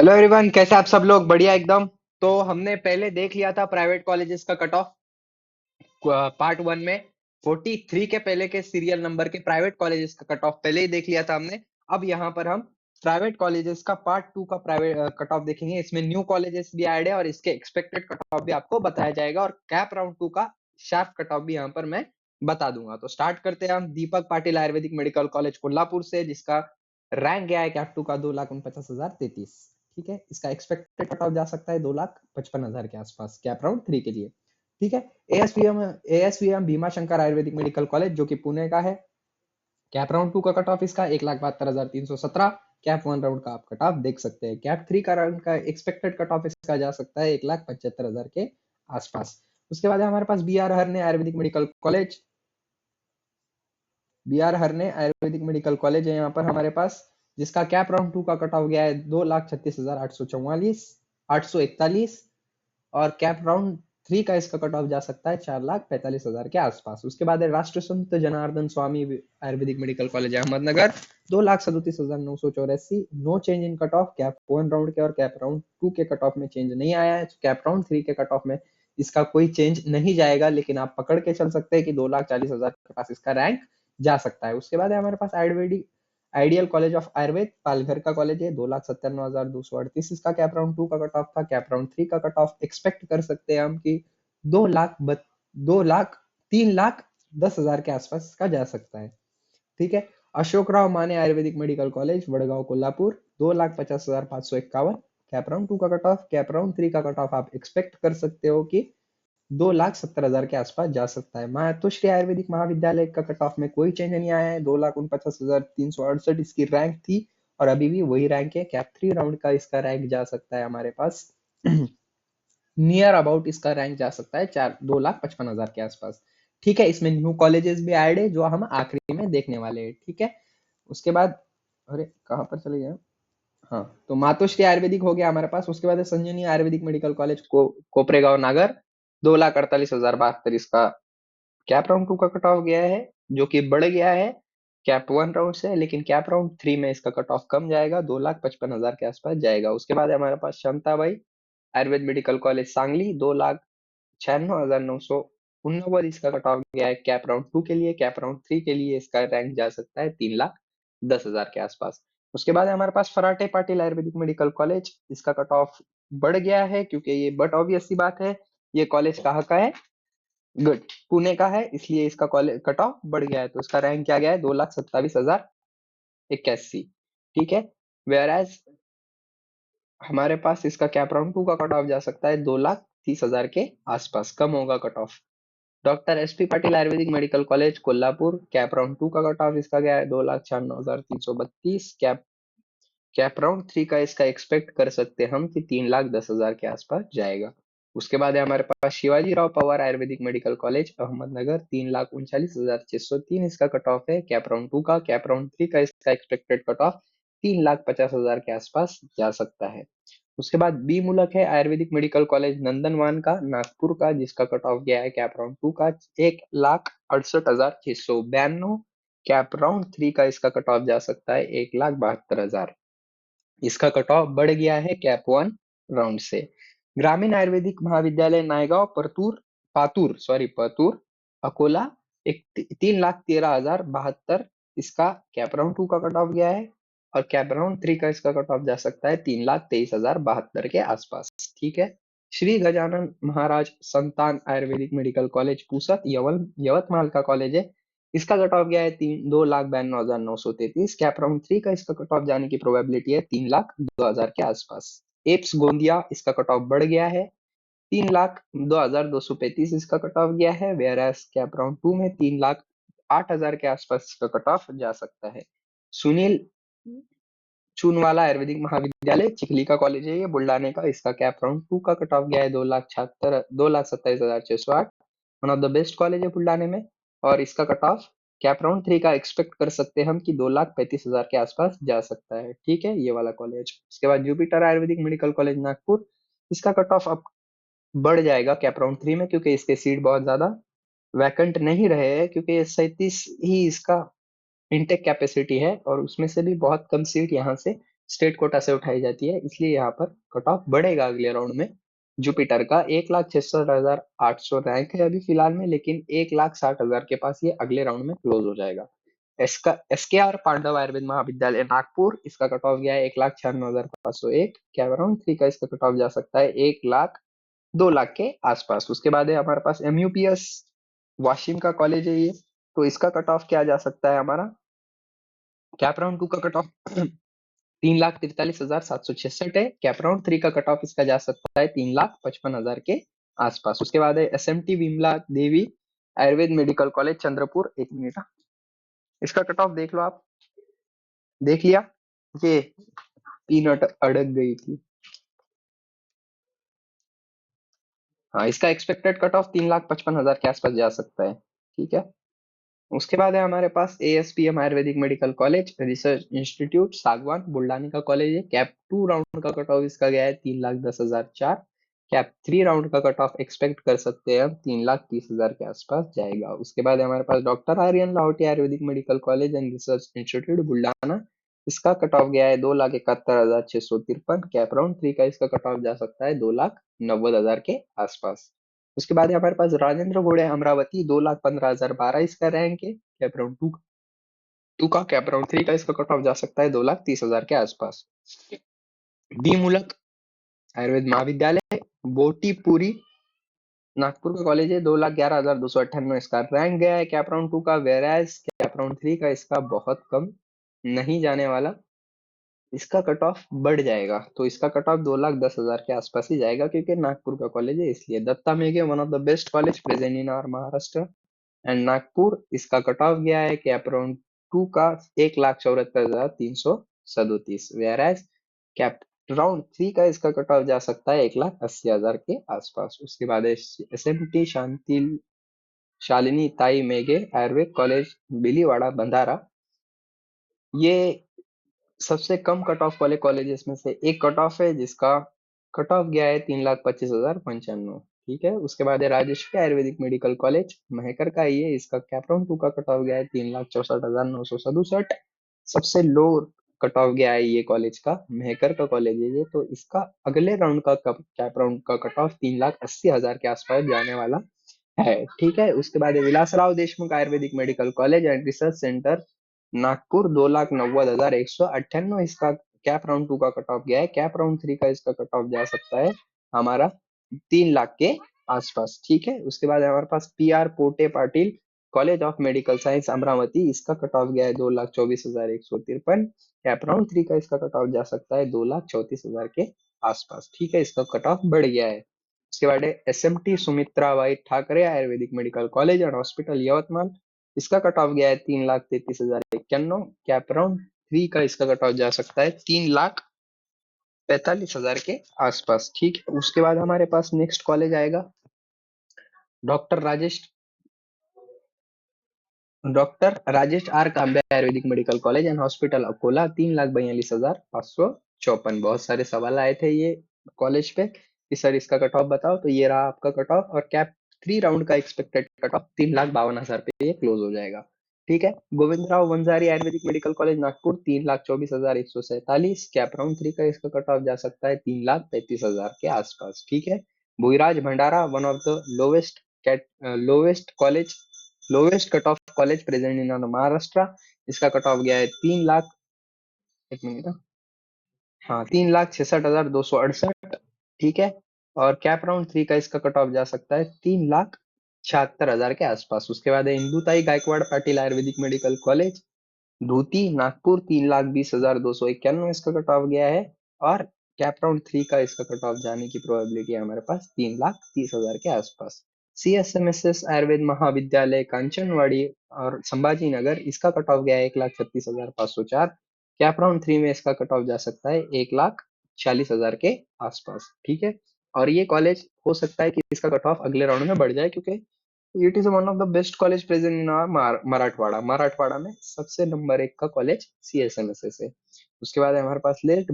Hello everyone, कैसे आप सब लोग? बढ़िया एकदम। तो हमने पहले देख लिया था प्राइवेट कॉलेजेस का कट ऑफ पार्ट वन में। 43 के पहले के सीरियल नंबर के प्राइवेट कॉलेजेस का कट ऑफ पहले ही देख लिया था हमने। अब यहाँ पर हम प्राइवेट कॉलेजेस का पार्ट टू का प्राइवेट कट ऑफ देखेंगे। इसमें न्यू कॉलेजेस भी ऐड है और इसके एक्सपेक्टेड कट ऑफ भी आपको बताया जाएगा, और कैप राउंड टू का शार्प कट ऑफ भी यहाँ पर मैं बता दूंगा। तो स्टार्ट करते हैं हम दीपक पाटिल आयुर्वेदिक मेडिकल कॉलेज कोल्हापुर से, जिसका रैंक गया है कैप टू का 2,49,033। ठीक है, इसका एक्सपेक्टेड कट ऑफ जा सकता है 2,55,000 के आसपास कैप राउंड थ्री के लिए। ठीक है। एएसवीएम भीमा शंकर आयुर्वेदिक मेडिकल कॉलेज जो कि पुणे का है, कैप राउंड टू का कट ऑफ इसका 1,72,317। कैप वन राउंड का आप कट ऑफ देख सकते हैं। कैप थ्री का राउंड का एक्सपेक्टेड कट ऑफ इसका जा सकता है 1,75,000 के आसपास। उसके बाद है हमारे पास B R Harne Ayurvedic medical college. B R Harne Ayurvedic medical college है यहाँ पर हमारे पास, जिसका कैप राउंड टू का कट ऑफ गया है 2,36,844 और कैप राउंड थ्री का इसका कट ऑफ जा सकता है 4,45,000 के आसपास। उसके बाद है Rashtra Sant Janardan Swami Ayurvedic medical college Ahmednagar, 2,37,984। No change in cut off. CAP one round के और कैप राउंड टू के कट ऑफ में चेंज नहीं आया है। कैप राउंड थ्री के कट ऑफ में इसका कोई चेंज नहीं जाएगा, लेकिन आप पकड़ के चल सकते हैं कि 2,40,000 के पास इसका रैंक जा सकता है। उसके बाद है हमारे पास Ayurvedic ideal college of Ayurved Palghar का कॉलेज है, 2,97,238 इसका कैप राउंड टू का कट ऑफ था। कैप राउंड थ्री का कट ऑफ एक्सपेक्ट कर सकते हैं हम कि 3,10,000 के आसपास इसका जा सकता है। ठीक है। Ashok Rao Mane Ayurvedic medical college Vadgaon Kolhapur, 2,50,551 CAP round two का cut off. CAP round three का कट ऑफ आप एक्सपेक्ट कर सकते हो कि 2,70,000 के आसपास जा सकता है। मातोश्री आयुर्वेदिक महाविद्यालय का कट ऑफ में कोई चेंज नहीं आया है, 2,49,368 इसकी रैंक थी और अभी भी वही रैंक है। कैप थ्री राउंड का इसका रैंक जा सकता है हमारे पास नियर अबाउट इसका रैंक जा सकता है 2,55,000 के आसपास। ठीक है। इसमें न्यू कॉलेजेस भी ऐड है जो हम आखिरी में देखने वाले हैं। ठीक है। उसके बाद अरे कहाँ पर चले गए? हाँ, तो मातोश्री आयुर्वेदिक हो गया हमारे पास। उसके बाद है संजीवनी आयुर्वेदिक मेडिकल कॉलेज कोपरेगांव नागर, 2,48,072 इसका कैप राउंड टू का कट ऑफ गया है, जो कि बढ़ गया है कैप वन राउंड से, लेकिन कैप राउंड थ्री में इसका कट ऑफ कम जाएगा, 2,55,000 के आसपास जाएगा। उसके बाद है हमारे पास शांताबाई आयुर्वेद मेडिकल कॉलेज सांगली, 2,96,989 इसका कट ऑफ गया है कैप राउंड टू के लिए। कैप राउंड थ्री के लिए इसका रैंक जा सकता है 3,10,000 के आसपास। उसके बाद है हमारे पास फराटे पाटिल आयुर्वेदिक मेडिकल कॉलेज, इसका कट ऑफ बढ़ गया है क्योंकि ये बट ऑब्वियस सी बात है, ये कॉलेज कहाँ का है? गुड, पुणे का है, इसलिए इसका कॉलेज कट ऑफ बढ़ गया है। तो इसका रैंक क्या गया है? 2,27,081। ठीक है। वेयर एज हमारे पास इसका कैप राउंड टू का कट ऑफ जा सकता है 2,30,000 के आसपास, कम होगा cut off. Doctor S P Patil Ayurvedic medical college Kolhapur, cap round two का कट ऑफ इसका गया है 2,96,332। कैप राउंड थ्री का इसका एक्सपेक्ट कर सकते हैं हम कि 3,10,000 के आसपास जाएगा। उसके बाद है हमारे पास शिवाजी राव पवार आयुर्वेदिक मेडिकल कॉलेज अहमदनगर, 3,39,603 इसका कट ऑफ है कैप राउंड टू का। कैप राउंड थ्री का इसका एक्सपेक्टेड कट ऑफ 3,50,000 के आसपास जा सकता है। उसके बाद बी मुलक है आयुर्वेदिक मेडिकल कॉलेज नंदनवान का नागपुर का, जिसका कट ऑफ गया है कैप राउंड टू का 1,68,692। कैप राउंड थ्री का इसका कट ऑफ जा सकता है 1,72,000। इसका कट ऑफ बढ़ गया है कैप वन राउंड से। ग्रामीण आयुर्वेदिक महाविद्यालय नायगांव पतूर अकोला, एक 3,13,072 इसका कैप राउंड टू का कट ऑफ गया है, और कैप राउंड थ्री का इसका कट ऑफ जा सकता है 3,23,072 के आसपास। ठीक है। श्री गजानन महाराज संतान आयुर्वेदिक मेडिकल कॉलेज पुसद यवतमाल का कॉलेज है, इसका कट ऑफ गया है 2,92,933। कैप राउंड थ्री का इसका कट ऑफ जाने की प्रोबेबिलिटी है 3,02,000 के आसपास। एप्स गोंदिया, इसका कट ऑफ बढ़ गया है 3,02,235 इसका कट ऑफ गया है, whereas CAP round two में 3,08,000 के आसपास इसका कट ऑफ जा सकता है। सुनील चूनवाला आयुर्वेदिक महाविद्यालय चिखली का कॉलेज है ये बुल्ढाने का, इसका कैप राउंड टू का कट ऑफ गया है 2,27,608। One of the best college है बुल्ढाने में, और इसका cut off CAP round three का एक्सपेक्ट कर सकते हैं हम कि 2,35,000 के आसपास जा सकता है। ठीक है, ये वाला कॉलेज। उसके बाद Jupiter Ayurvedic medical college Nagpur, इसका कट ऑफ अब बढ़ जाएगा कैप राउंड थ्री में, क्योंकि इसके सीट बहुत ज्यादा वैकेंट नहीं रहे हैं, क्योंकि ये 37 ही इसका इनटेक कैपेसिटी है और उसमें से भी बहुत कम सीट यहाँ से स्टेट कोटा से उठाई जाती है, इसलिए यहाँ पर कट ऑफ बढ़ेगा अगले राउंड में। जुपिटर का 1,66,800 रैंक है अभी फिलहाल में, लेकिन 1,60,000 के पास ये अगले राउंड में क्लोज हो जाएगा। इसका SKR पांडव आयुर्वेद महाविद्यालय नागपुर, इसका कट ऑफ गया है 1,96,501। कैवरॉन 3 का इसका कट ऑफ जा सकता है 1,00,000 2,00,000 के आसपास। उसके बाद है हमारे पास MUPS वाशिम का कॉलेज है ये, तो इसका कट ऑफ क्या जा सकता है हमारा, कैप राउंड 2 का कट ऑफ 3,43,766 है। कैप राउंड 3 का कट ऑफ इसका जा सकता है 3,55,000 के आसपास। उसके बाद है SMT Vimala Devi Ayurved medical college Chandrapur, 1 minute, इसका कट ऑफ देख लो आप, देख लिया, ये तीन अड़क गई थी। हाँ, इसका एक्सपेक्टेड कट ऑफ 3,55,000 के आसपास जा सकता है, ठीक है। उसके बाद है हमारे पास ASPM Ayurvedic medical college research institute सागवान बुल्डानी का कॉलेज है। कैप 2 राउंड का कट ऑफ इसका गया है 3,10,004। कैप 3 राउंड का कट ऑफ एक्सपेक्ट कर सकते हैं हम 3,30,000 के आसपास जाएगा। उसके बाद हमारे पास doctor Aryan Lahoti Ayurvedic medical college and research institute Buldhana, इसका कट ऑफ गया है 2,71,653। कैप राउंड 3 का इसका कट ऑफ जा सकता है 2,90,000 के आसपास। उसके बाद हमारे पास राजेंद्र घोड़े अमरावती 2,15,012 इसका रैंक है। कैप राउंड 2 का कैप राउंड 3 का इसका कट ऑफ जा सकता है 2,30,000 के आसपास। डी मूलक आयुर्वेद महाविद्यालय बोटीपुरी नागपुर का कॉलेज है, 2,11,298 इसका रैंक गया है कैप राउंड 2 का। वेराज कैप राउंड 3 का इसका बहुत कम नहीं जाने वाला, इसका कट ऑफ बढ़ जाएगा, तो इसका कट ऑफ 2,10,000 के आसपास ही जाएगा, क्योंकि नागपुर का कॉलेज है इसलिए। Datta Meghe one of the best college present in our Maharashtra and Nagpur, इसका कट ऑफ गया है कैप राउंड 2 का 1,74,337। वेयरएज कैप राउंड 3 का इसका कट ऑफ जा सकता है 1,80,000 के आसपास। उसके बाद SMT शालिनी ताई मेघे आयुर्वेद कॉलेज बिलीवाड़ा बंधारा, ये सबसे कम कट ऑफ वाले कॉलेजेस में से एक कट ऑफ है, जिसका कट ऑफ गया है 3,25,095, ठीक है। उसके बाद है राजेश्वरी आयुर्वेदिक मेडिकल कॉलेज महकर का ये, इसका कैप राउंड 2 का कट ऑफ गया है 3,64,967। सबसे लो कट ऑफ गया है ये कॉलेज का, महकर का कॉलेज है ये, तो इसका अगले राउंड का कैप राउंड का कट ऑफ 3,80,000 के आसपास जाने वाला है, ठीक है। उसके बाद है Vilasrao Deshmukh Ayurvedic medical college and research centre Nagpur 2,90,198 इसका कैप राउंड 2 का कट ऑफ गया है। कैप राउंड 3 का इसका कट ऑफ जा सकता है हमारा 3,00,000 के आसपास, ठीक है। उसके बाद हमारे पास PR Pote Patil college of medical science Amravati, इसका कट ऑफ गया है 2,24,153। कैप राउंड 3 का इसका कट ऑफ जा सकता है 2,34,000 के आसपास, ठीक है, इसका कट ऑफ बढ़ गया है। उसके बाद SMT Sumitra by Thackeray Ayurvedic medical college and hospital Yavatmal, इसका कट ऑफ गया है 3,33,091। कैप राउंड 3 का इसका कट ऑफ जा सकता है 3,45,000 के आसपास, ठीक है। उसके बाद हमारे पास नेक्स्ट कॉलेज आएगा doctor Rajesh R Kambe Ayurvedic medical college and hospital Akola, 3,42,454। बहुत सारे सवाल आए थे ये कॉलेज पे कि सर इसका कट ऑफ बताओ, तो ये रहा आपका कट ऑफ, और कैप 3 राउंड का एक्सपेक्टेड कट ऑफ 3,52,000 पे ये क्लोज हो जाएगा, ठीक है। Govindrao Wanjari Ayurvedic medical college Nagpur, 3,24,147। CAP round 3 का इसका कट ऑफ जा सकता है 3,35,000 के आसपास, ठीक है। Bhuiraj Bhandara one of the lowest college lowest cut off college present in Maharashtra, इसका कट ऑफ गया है 3,00,000, 1 मिनट, हाँ, 3,66,268, ठीक है। और कैप राउंड 3 का इसका कट ऑफ जा सकता है 3,76,000 के आसपास। उसके बाद है इंदुताई गायकवाड़ पाटिल आयुर्वेदिक मेडिकल कॉलेज धूती नागपुर, 3,20,291 इसका कट ऑफ गया है, और कैप राउंड 3 का इसका कट ऑफ जाने की प्रोबेबिलिटी है हमारे पास 3,30,000 के आसपास। CSMSS आयुर्वेद महाविद्यालय कांचनवाड़ी और संभाजी नगर, इसका कट ऑफ गया है 1,36,504। कैप राउंड 3 में इसका कट ऑफ जा सकता है 1,40,000 के आसपास, ठीक है। और ये कॉलेज हो सकता है कि इसका कट ऑफ अगले राउंड में बढ़ जाए, क्योंकि it is one of the best college present in our Marathwada में सबसे नंबर 1 का कॉलेज CSMSS है। उसके बाद हमारे पास लेट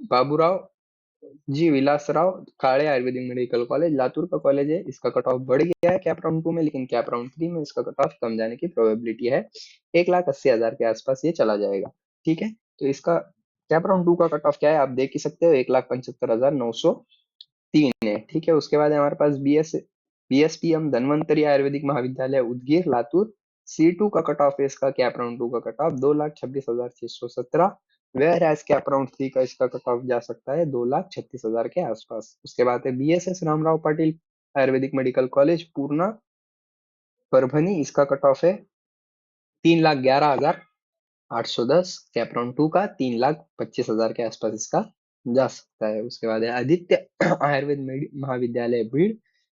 बाबूराव जी विलासराव काळे आयुर्वेदिक मेडिकल कॉलेज लातूर का कॉलेज है, इसका कट ऑफ बढ़ गया है कैप राउंड 2 में, लेकिन कैप राउंड 3 में इसका कट ऑफ कम जाने की प्रोबेबिलिटी है, 1,80,000 के आसपास ये चला जाएगा, ठीक है। तो इसका कैप राउंड 2 का कट ऑफ क्या है आप देख ही सकते हो, 1,75,903 है। ठीक है, उसके बाद है हमारे पास बीएसपीएम धन्वंतरी आयुर्वेदिक महाविद्यालय उदगीर लातूर, C2 का कट ऑफ है इसका, कैप राउंड 2 का cut off 2,26,617। Whereas CAP round 3 का इसका कट ऑफ जा सकता है 2,36,000 के आसपास। उसके बाद है BSS Ramrao Patil Ayurvedic medical college Purna Parbhani, इसका कट ऑफ है 3,11,810। कैप राउंड 2 का 3,25,000 के आसपास इसका जा सकता है। उसके बाद है आदित्य आयुर्वेद महाविद्यालय भीड़,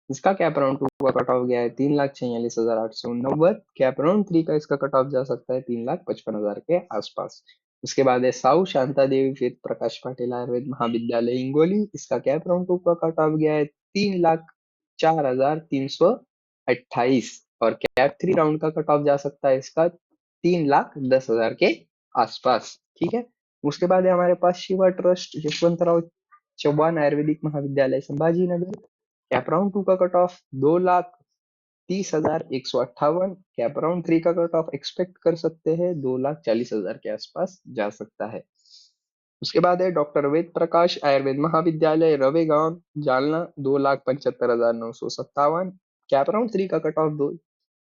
इसका कैप राउंड 2 का कट ऑफ गया है 3,46,889। कैप राउंड 3 का इसका कट ऑफ जा सकता है 3,55,000 के आसपास। उसके बाद है साउ शांता देवी वेद प्रकाश पाटिल आयुर्वेद महाविद्यालय हिंगोली, इसका कैप राउंड 2 का कट ऑफ गया है 3,04,328। और कैप 3 राउंड का कट ऑफ जा सकता है इसका 3,10,000 के आसपास। ठीक है, उसके बाद है हमारे पास शिवा ट्रस्ट यशवंतराव चौहान आयुर्वेदिक महाविद्यालय संभाजीनगर, कैप राउंड 2 का कट ऑफ 2,30,158। कैप राउंड 3 का कट ऑफ एक्सपेक्ट कर सकते हैं 2,40,000 के आसपास जा सकता है। उसके बाद है डॉक्टर वेद प्रकाश आयुर्वेद महाविद्यालय रवेगांव जालना, 2,75,957। कैप राउंड 3 का कट ऑफ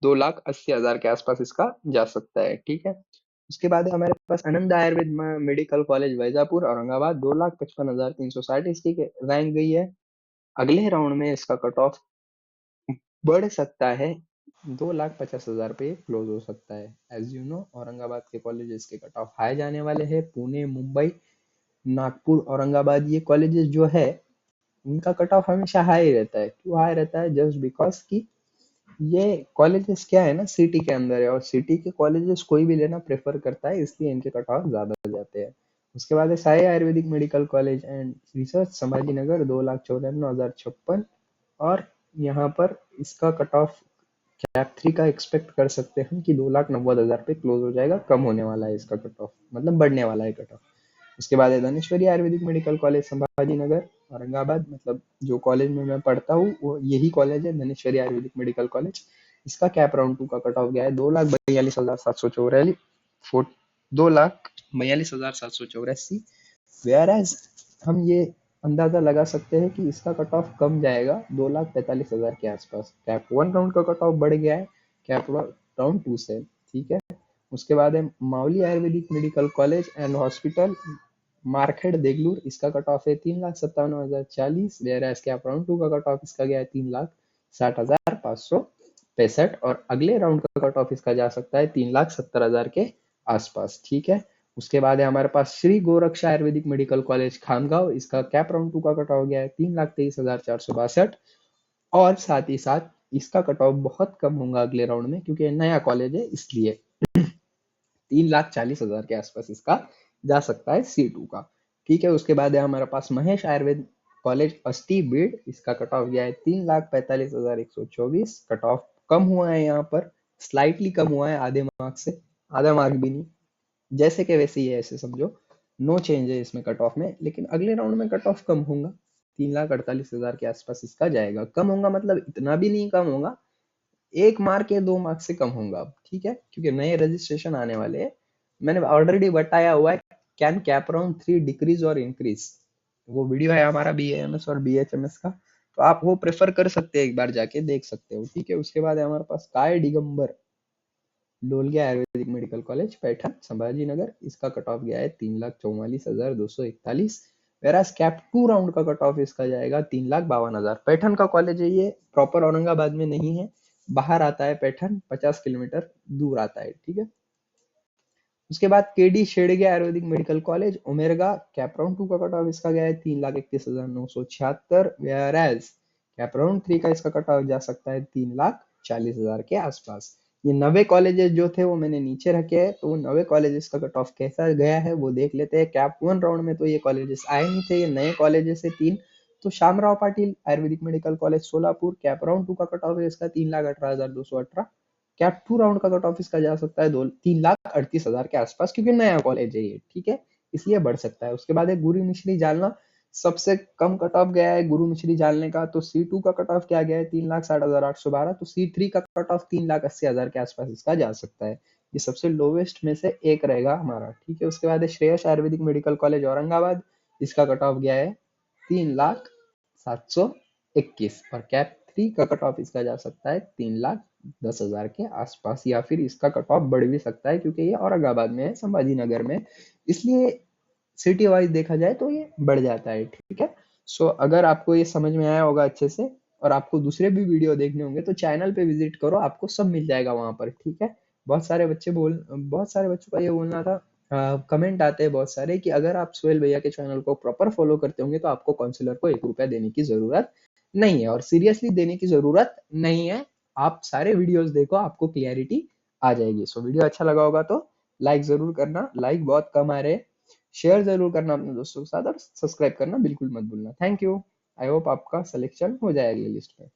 2,80,000 के आसपास इसका जा सकता है। ठीक है, उसके बाद है हमारे पास आनंद आयुर्वेद मेडिकल कॉलेज वैजापुर औरंगाबाद, 2,55,360 इसकी रैंक गई है। अगले राउंड में इसका कट ऑफ बढ़ सकता है, 2,50,000 पे क्लोज हो सकता है। एज यू नो औरंगाबाद के कॉलेजेस के कट ऑफ हाई जाने वाले हैं। पुणे मुंबई नागपुर औरंगाबाद ये कॉलेजेस जो है इनका कट ऑफ हमेशा हाई रहता है। क्यों हाई रहता है? जस्ट बिकॉज कि ये कॉलेजेस क्या है ना सिटी के अंदर है, और सिटी के कॉलेजेस कोई भी लेना प्रेफर करता है, इसलिए इनके कट ऑफ ज्यादा जाते हैं। उसके बाद है Sai Ayurvedic medical college and research Sambhaji Nagar, 2,54,056। और यहाँ पर इसका कट ऑफ कैप 3 का एक्सपेक्ट कर सकते हैं कि 2,90,000 पे क्लोज हो जाएगा, कम होने वाला है इसका कट ऑफ, मतलब बढ़ने वाला है कट ऑफ। उसके बाद है धनेश्वरी आयुर्वेदिक मेडिकल कॉलेज संभाजी नगर औरंगाबाद, मतलब जो कॉलेज में मैं पढ़ता हूँ वो यही कॉलेज है, धनेश्वरी आयुर्वेदिक मेडिकल कॉलेज। इसका कैप राउंड 2 का कट ऑफ गया है 2,42,784, 2,42,784। वेयर एज हम ये अंदाजा लगा सकते हैं कि इसका कट ऑफ कम जाएगा 2,45,000 के आसपास। कैप 1 राउंड का कट ऑफ बढ़ गया है कैप राउंड 2 से। ठीक है, उसके बाद है Mavli Ayurvedic medical college and hospital market Deglur, इसका कट ऑफ है 3,57,040। वेयर एज कैप राउंड 2 का कट ऑफ इसका गया है 3,60,565। और अगले राउंड का कट ऑफ इसका जा सकता है 3,70,000 के आसपास। ठीक है, उसके बाद है हमारे पास श्री गोरक्षा आयुर्वेदिक मेडिकल कॉलेज खामगांव, इसका कैप राउंड 2 का कट ऑफ गया है 3,23,462। और साथ ही साथ इसका कट ऑफ बहुत कम होगा अगले राउंड में, क्योंकि नया कॉलेज है इसलिए 3,40,000 के आसपास इसका जा सकता है C2 का। ठीक है, उसके बाद है हमारे पास महेश आयुर्वेद कॉलेज अस्थि बीड़, इसका कट ऑफ गया है 3,45,124। कट ऑफ कम हुआ है यहाँ पर, स्लाइटली कम हुआ है आधे मार्क से, आधा मार्क भी नहीं, जैसे के वैसे ही है, ऐसे समझो, नो चेंज है इसमें कट ऑफ में। लेकिन अगले राउंड में कट ऑफ कम होगा, 3,48,000 के आसपास इसका जाएगा। कम होगा मतलब इतना भी नहीं कम होगा, 1 मार्क या 2 मार्क से कम होगा अब। ठीक है, क्योंकि नए रजिस्ट्रेशन आने वाले हैं। मैंने ऑलरेडी बताया हुआ है कैन कैप राउंड 3 डिक्रीज और इंक्रीज, वो वीडियो है हमारा BAMS और BHMS का, तो आप वो प्रेफर कर सकते हैं, एक बार जाके देख सकते हो। ठीक है, उसके बाद है हमारे पास काय दिगंबर डोलगिया आयुर्वेदिक मेडिकल कॉलेज पैठन संभाजी नगर, इसका कट ऑफ गया है 3,44,241। वेराज कैप 2 राउंड का कट ऑफ इसका जाएगा 3,52,000। पैठन का कॉलेज है ये, प्रॉपर औरंगाबाद में नहीं है, बाहर आता है पैठन, 50 किलोमीटर दूर आता है। ठीक है, उसके बाद KD Shedge Ayurvedic medical college Umerga, CAP round 2 का कट ऑफ इसका गया है 3,31,976। वेराज कैप राउंड 3 का इसका कट ऑफ जा सकता है 3,40,000 के आसपास। ये 90 कॉलेजेस जो थे वो मैंने नीचे रखे हैं, तो 90 कॉलेजेस का कट ऑफ कैसा गया है वो देख लेते हैं। कैप 1 राउंड में तो ये कॉलेजेस आए नहीं थे, ये नए कॉलेजेस है 3। तो Shamrao Patil Ayurvedic medical college Solapur, cap round 2 का कट ऑफ है इसका 3,18,218। कैप 2 राउंड का कट ऑफ इसका जा सकता है 3,38,000 के आसपास, क्योंकि नया कॉलेज है ये। ठीक है, इसलिए बढ़ सकता है। उसके बाद है गुरु मिश्री जालना, सबसे कम कट ऑफ गया है गुरु मिश्री जालने का, तो C2 का कट ऑफ क्या गया है 3,60,812। तो C3 का कट ऑफ 3,80,000 के आसपास इसका जा सकता है। ये सबसे लोवेस्ट में से एक रहेगा हमारा, ठीक है। उसके बाद है श्रेयस आयुर्वेदिक मेडिकल कॉलेज औरंगाबाद, इसका कट ऑफ गया है 3,721 और कैप 3 का कट ऑफ इसका जा सकता है 3,10,000 के आसपास, या फिर इसका कट ऑफ बढ़ भी सकता है क्योंकि ये औरंगाबाद में है, संभाजी नगर में, इसलिए सिटी वाइज देखा जाए तो ये बढ़ जाता है, ठीक है। सो अगर आपको ये समझ में आया होगा अच्छे से और आपको दूसरे भी वीडियो देखने होंगे तो चैनल पे विजिट करो, आपको सब मिल जाएगा वहां पर, ठीक है। बहुत सारे बच्चों का ये बोलना था, कमेंट आते हैं बहुत सारे कि अगर आप सोहेल भैया के चैनल को प्रॉपर फॉलो करते होंगे तो आपको काउंसलर को 1 रुपया देने की जरूरत नहीं है, और सीरियसली देने की जरूरत नहीं है। आप सारे वीडियोस देखो, आपको क्लियरिटी आ जाएगी। सो वीडियो अच्छा लगा होगा तो लाइक जरूर करना, लाइक बहुत कम आ रहे हैं, शेयर जरूर करना अपने दोस्तों के साथ और सब्सक्राइब करना बिल्कुल मत भूलना। Thank you. आई होप आपका सिलेक्शन हो जाए अगली लिस्ट में।